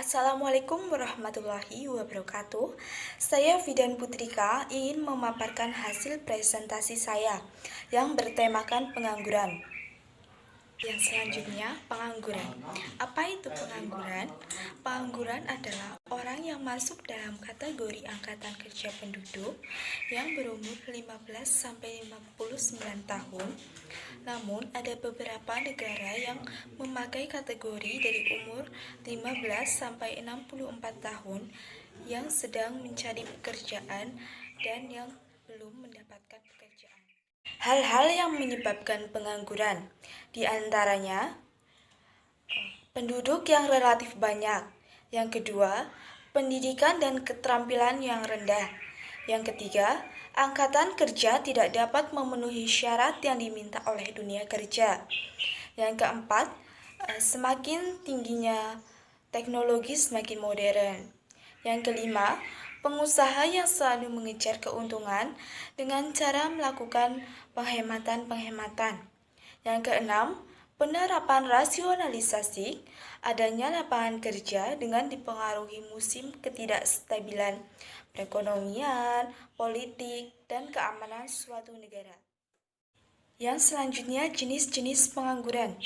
Assalamualaikum warahmatullahi wabarakatuh. Saya Fidan Putrika ingin memaparkan hasil presentasi saya yang bertemakan pengangguran. Yang selanjutnya, pengangguran. Apa itu pengangguran? Pengangguran adalah orang yang masuk dalam kategori angkatan kerja penduduk yang berumur 15-59 tahun. Namun, ada beberapa negara yang memakai kategori dari umur 15-64 tahun yang sedang mencari pekerjaan dan yang belum mendapatkan pekerjaan. Hal-hal yang menyebabkan pengangguran, di antaranya penduduk yang relatif banyak. Yang kedua, pendidikan dan keterampilan yang rendah. Yang ketiga, angkatan kerja tidak dapat memenuhi syarat yang diminta oleh dunia kerja. Yang keempat, semakin tingginya teknologi semakin modern. Yang kelima, pengusaha yang selalu mengejar keuntungan dengan cara melakukan penghematan. Yang keenam, penerapan rasionalisasi, adanya lapangan kerja dengan dipengaruhi musim ketidakstabilan perekonomian, politik, dan keamanan suatu negara. Yang selanjutnya, jenis-jenis pengangguran.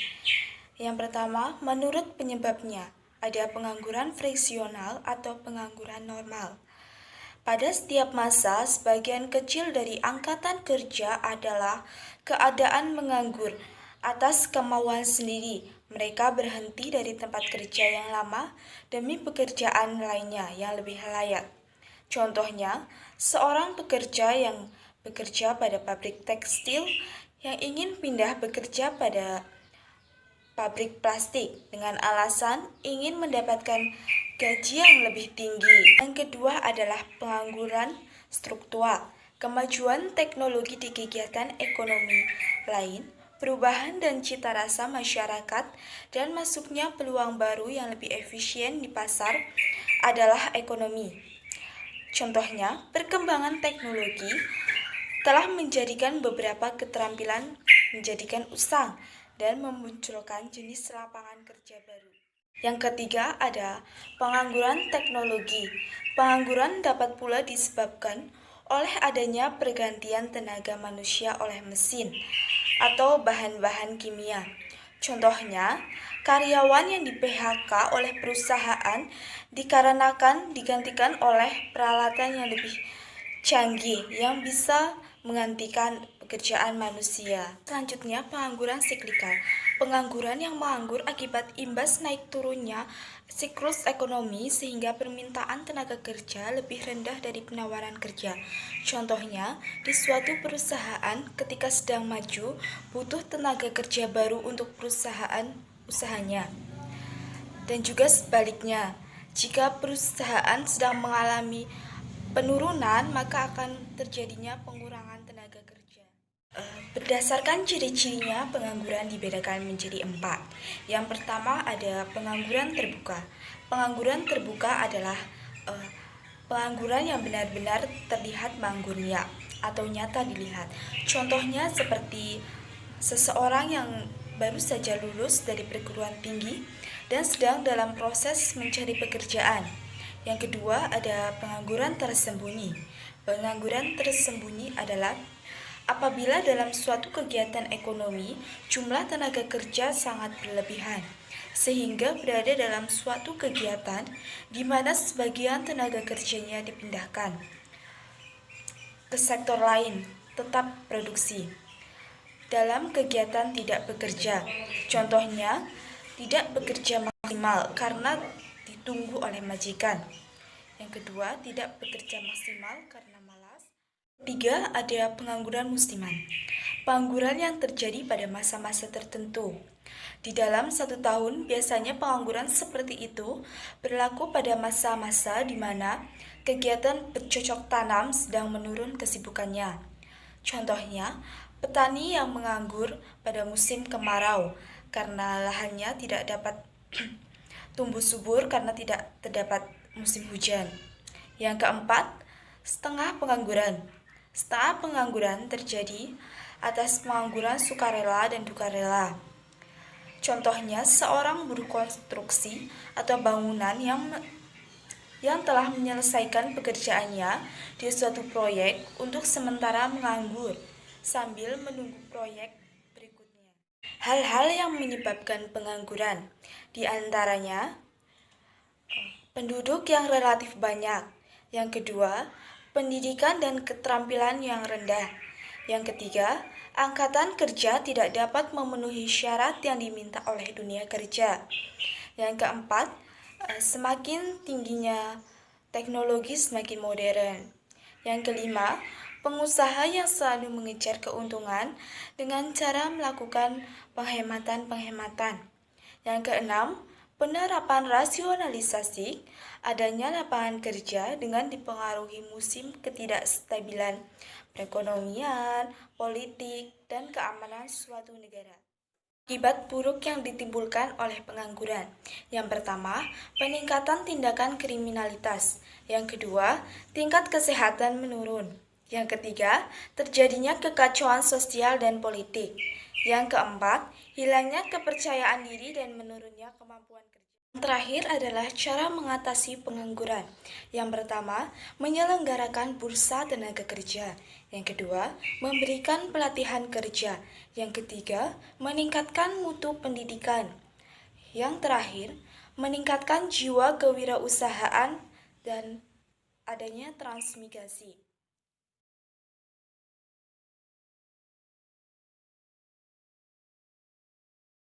Yang pertama, menurut penyebabnya, ada pengangguran friksional atau pengangguran normal. Pada setiap masa, sebagian kecil dari angkatan kerja adalah keadaan menganggur atas kemauan sendiri. Mereka berhenti dari tempat kerja yang lama demi pekerjaan lainnya yang lebih layak. Contohnya, seorang pekerja yang bekerja pada pabrik tekstil yang ingin pindah bekerja pada pabrik plastik dengan alasan ingin mendapatkan gaji yang lebih tinggi. Yang kedua adalah pengangguran struktural. Kemajuan teknologi di kegiatan ekonomi lain, perubahan dan cita rasa masyarakat, dan masuknya peluang baru yang lebih efisien di pasar adalah ekonomi. Contohnya, perkembangan teknologi telah menjadikan beberapa keterampilan menjadikan usang dan memunculkan jenis lapangan kerja baru. Yang ketiga ada pengangguran teknologi. Pengangguran dapat pula disebabkan oleh adanya pergantian tenaga manusia oleh mesin atau bahan-bahan kimia. Contohnya, karyawan yang di-PHK oleh perusahaan dikarenakan digantikan oleh peralatan yang lebih canggih yang bisa menggantikan pekerjaan manusia. Selanjutnya, pengangguran siklikal. Pengangguran yang menganggur akibat imbas naik turunnya siklus ekonomi sehingga permintaan tenaga kerja lebih rendah dari penawaran kerja. Contohnya, di suatu perusahaan ketika sedang maju butuh tenaga kerja baru untuk perusahaan usahanya. Dan juga sebaliknya, jika perusahaan sedang mengalami penurunan, maka akan terjadinya pengurangan tenaga kerja. Berdasarkan ciri-cirinya, pengangguran dibedakan menjadi 4. Yang pertama ada pengangguran terbuka. Pengangguran terbuka adalah pengangguran yang benar-benar terlihat manggurnya atau nyata dilihat. Contohnya seperti seseorang yang baru saja lulus dari perguruan tinggi dan sedang dalam proses mencari pekerjaan. Yang kedua ada pengangguran tersembunyi. Pengangguran tersembunyi adalah apabila dalam suatu kegiatan ekonomi jumlah tenaga kerja sangat berlebihan, sehingga berada dalam suatu kegiatan di mana sebagian tenaga kerjanya dipindahkan ke sektor lain, tetap produksi. Dalam kegiatan tidak bekerja, contohnya tidak bekerja maksimal karena ditunggu oleh majikan. Yang kedua, tidak bekerja maksimal karena malas. Ketiga, ada pengangguran musiman. Pengangguran yang terjadi pada masa-masa tertentu. Di dalam 1 tahun, biasanya pengangguran seperti itu berlaku pada masa-masa di mana kegiatan bercocok tanam sedang menurun kesibukannya. Contohnya, petani yang menganggur pada musim kemarau karena lahannya tidak dapat tumbuh subur karena tidak terdapat musim hujan. Yang keempat, setengah pengangguran. Setengah pengangguran terjadi atas pengangguran sukarela dan dukarela. Contohnya, seorang buruh konstruksi atau bangunan yang telah menyelesaikan pekerjaannya di suatu proyek untuk sementara menganggur sambil menunggu proyek berikutnya. Hal-hal yang menyebabkan pengangguran, di antaranya penduduk yang relatif banyak. Yang kedua, pendidikan dan keterampilan yang rendah. Yang ketiga, angkatan kerja tidak dapat memenuhi syarat yang diminta oleh dunia kerja. Yang keempat, semakin tingginya teknologi semakin modern. Yang kelima, pengusaha yang selalu mengejar keuntungan dengan cara melakukan penghematan-penghematan. Yang keenam, penerapan rasionalisasi, adanya lapangan kerja dengan dipengaruhi musim ketidakstabilan perekonomian, politik, dan keamanan suatu negara. Akibat buruk yang ditimbulkan oleh pengangguran. Yang pertama, peningkatan tindakan kriminalitas. Yang kedua, tingkat kesehatan menurun. Yang ketiga, terjadinya kekacauan sosial dan politik. Yang keempat, hilangnya kepercayaan diri dan menurunnya kemampuan kerja. Yang terakhir adalah cara mengatasi pengangguran. Yang pertama, menyelenggarakan bursa tenaga kerja. Yang kedua, memberikan pelatihan kerja. Yang ketiga, meningkatkan mutu pendidikan. Yang terakhir, meningkatkan jiwa kewirausahaan dan adanya transmigrasi.